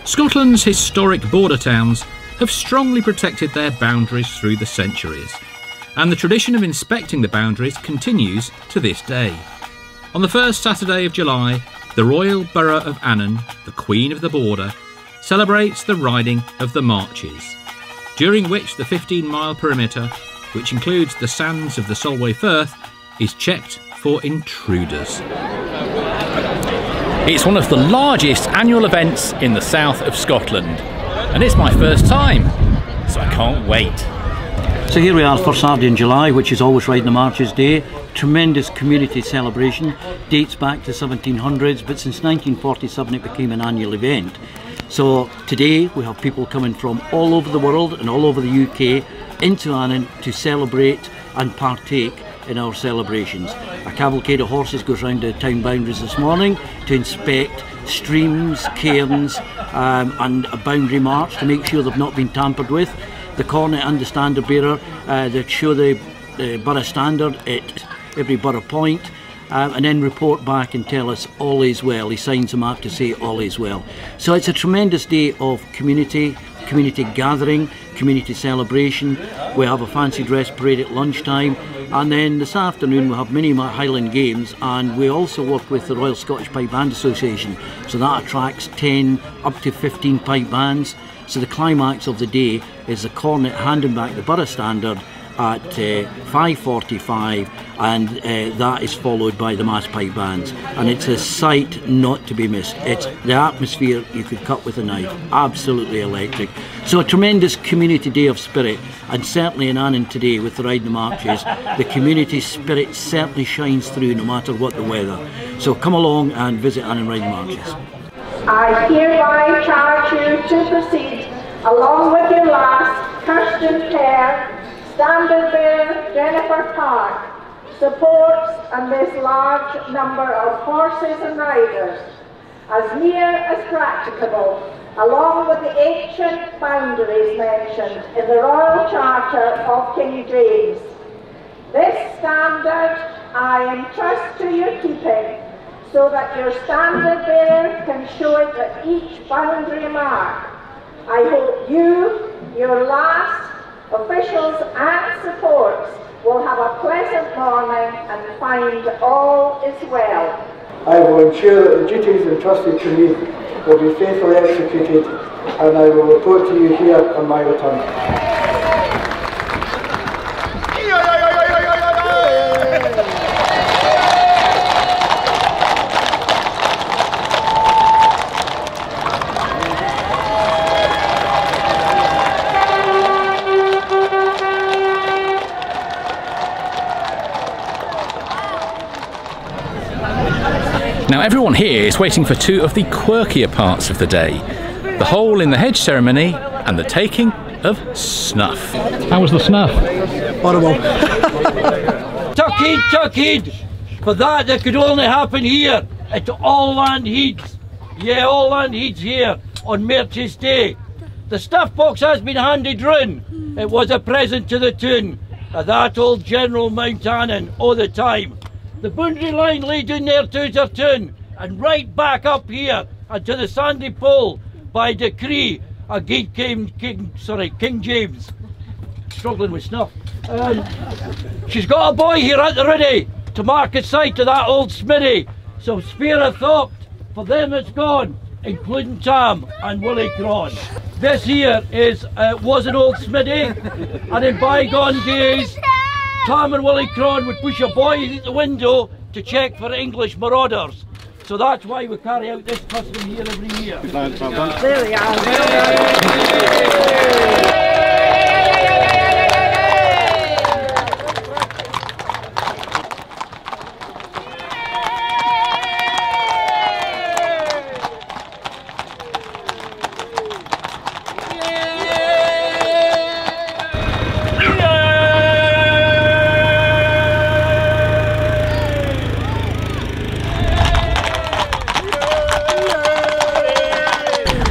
Scotland's historic border towns have strongly protected their boundaries through the centuries, and the tradition of inspecting the boundaries continues to this day. On the first Saturday of July, the Royal Burgh of Annan, the Queen of the Border, celebrates the riding of the marches, during which the 15-mile perimeter, which includes the sands of the Solway Firth, is checked for intruders. It's one of the largest annual events in the south of Scotland, and it's my first time, so I can't wait. So here we are, first Saturday in July, which is always Riding the Marches Day. Tremendous community celebration, dates back to 1700s, but since 1947 it became an annual event. So today we have people coming from all over the world and all over the UK into Annan to celebrate and partake in our celebrations. A cavalcade of horses goes round the town boundaries this morning to inspect streams, cairns and a boundary march to make sure they've not been tampered with. The Cornet and the standard bearer that show the borough standard at every borough point and then report back and tell us all is well. He signs them up to say all is well. So it's a tremendous day of community gathering, community celebration. We have a fancy dress parade at lunchtime, and then this afternoon we have mini Highland games, and we also work with the Royal Scottish Pipe Band Association, so that attracts 10 up to 15 pipe bands. So the climax of the day is the Cornet handing back the borough standard at 5:45, and that is followed by the mass pipe bands, and it's a sight not to be missed. It's the atmosphere you could cut with a knife, absolutely electric. So a tremendous community day of spirit, and certainly in Annan today with the Riding the Marches, the community spirit certainly shines through no matter what the weather. So come along and visit Annan Riding Marches. I hereby charge you to proceed along with your last Kirsten Kerr, standard bearer Jennifer Park, supports and this large number of horses and riders, as near as practicable, along with the ancient boundaries mentioned in the Royal Charter of King James. This standard I entrust to your keeping, so that your standard bearer can show it at each boundary mark. I hope you, your last, officials and supports will have a pleasant morning and find all is well. I will ensure that the duties entrusted to me will be faithfully executed, and I will report to you here on my return. Now everyone here is waiting for two of the quirkier parts of the day, the hole in the hedge ceremony and the taking of snuff. How was the snuff? Horrible. Tuckheed! For that could only happen here at All Land Heeds. Yeah, All Land Heeds here on Merch's Day. The snuff box has been handed round. It was a present to the tune of that old General Mount Annan all the time. The boundary line lay down there to her tune, and right back up here and to the sandy pole by decree of King James. Struggling with snuff. She's got a boy here at the ready to mark its site to that old smithy. So spare a thought for them that's gone, including Tam and Willie Cron. This here was an old smithy, and in bygone days Tam and Willie Cron would push a boy out the window to check for English marauders. So that's why we carry out this custom here every year. There we are.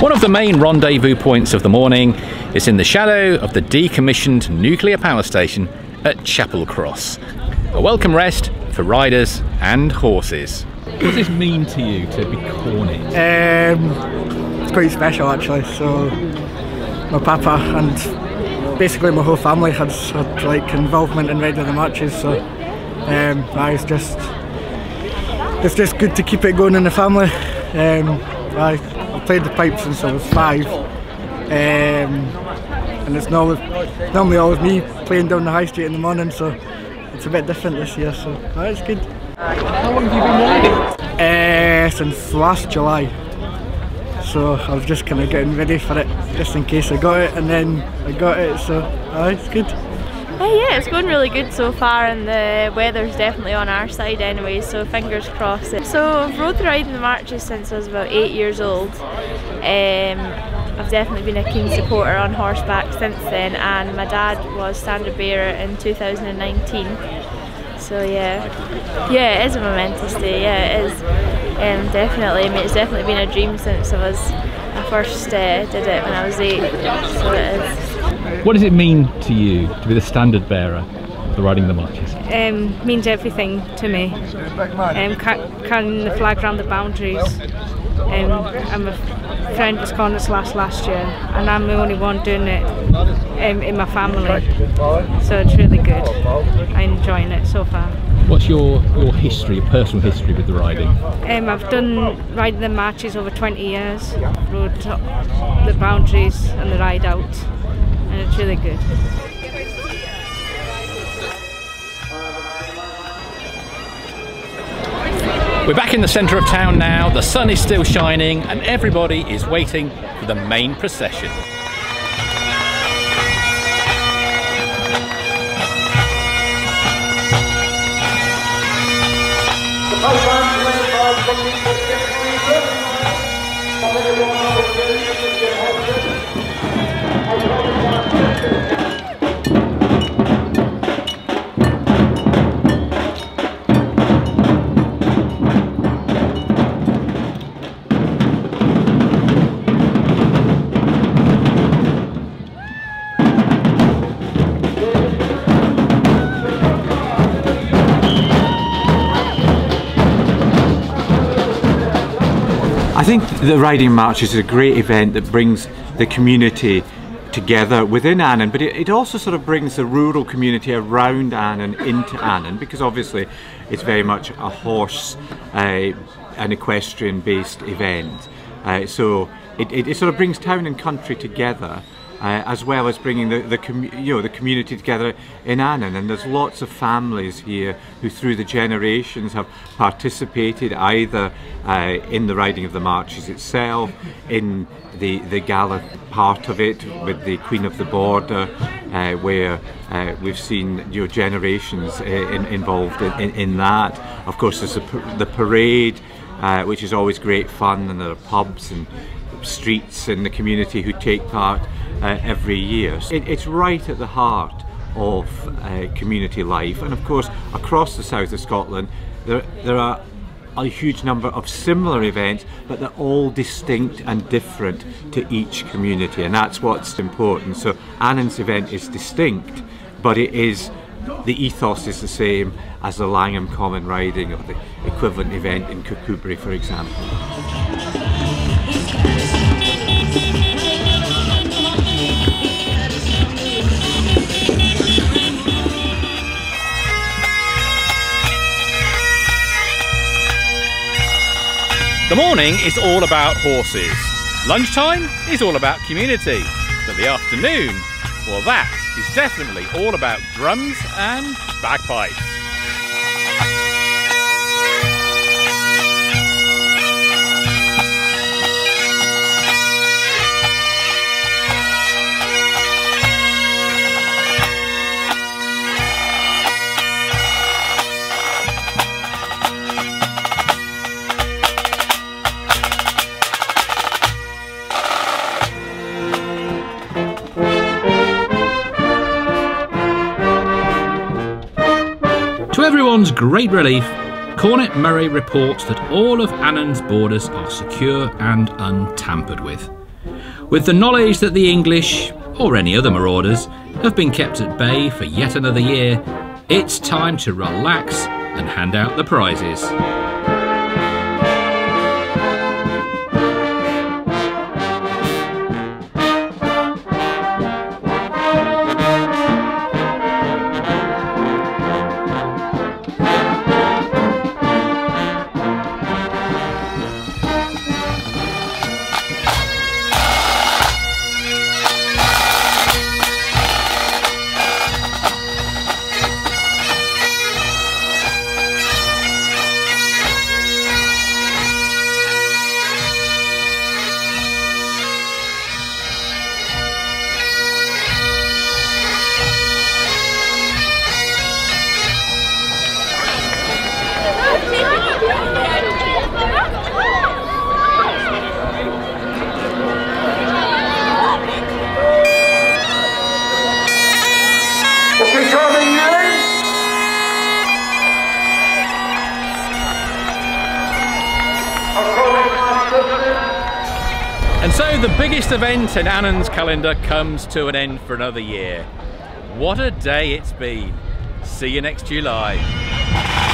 One of the main rendezvous points of the morning is in the shadow of the decommissioned nuclear power station at Chapel Cross. A welcome rest for riders and horses. What does this mean to you to be Cornet? it's quite special actually. So my papa and basically my whole family had like involvement in riding the marches. So it's just good to keep it going in the family. I played the pipe since I was 5, and it's normally always me playing down the high street in the morning, so it's a bit different this year, so it's good. How long have you been riding? Since last July, so I was just kind of getting ready for it, just in case I got it, and then I got it, so it's good. Yeah, it's going really good so far, and the weather's definitely on our side anyway, so fingers crossed. So I've rode the riding the marches since I was about 8 years old. I've definitely been a keen supporter on horseback since then, and my dad was standard bearer in 2019. So yeah, it is a momentous day. Yeah, it is. Definitely. I mean, it's definitely been a dream since I first did it when I was 8. So it is. What does it mean to you to be the standard bearer of the Riding the Marches? Means everything to me. Carrying the flag around the boundaries. I'm a friend was Cornet's last year, and I'm the only one doing it in my family. So it's really good. I'm enjoying it so far. What's your history, your personal history with the riding? I've done riding the marches over 20 years. Rode the boundaries and the ride out. And it's really good. We're back in the centre of town now, the sun is still shining and everybody is waiting for the main procession. I think the Riding March is a great event that brings the community together within Annan, but it also sort of brings the rural community around Annan into Annan, because obviously it's very much a horse an equestrian based event. So it sort of brings town and country together, as well as bringing the community together in Annan. And there's lots of families here who through the generations have participated either in the riding of the marches itself, in the Gala part of it with the Queen of the Border, where we've seen generations involved in that. Of course there's the parade, which is always great fun, and there are pubs and streets in the community who take part every year. It's right at the heart of community life, and of course across the south of Scotland there are a huge number of similar events, but they're all distinct and different to each community, and that's what's important. So Annan's event is distinct, but the ethos is the same as the Langham Common Riding or the equivalent event in Kirkcudbright, for example. The morning is all about horses. Lunchtime is all about community. But the afternoon, well, that is definitely all about drums and bagpipes. To everyone's great relief, Cornet Murray reports that all of Annan's borders are secure and untampered with. With the knowledge that the English, or any other marauders, have been kept at bay for yet another year, it's time to relax and hand out the prizes. And so the biggest event in Annan's calendar comes to an end for another year. What a day it's been. See you next July.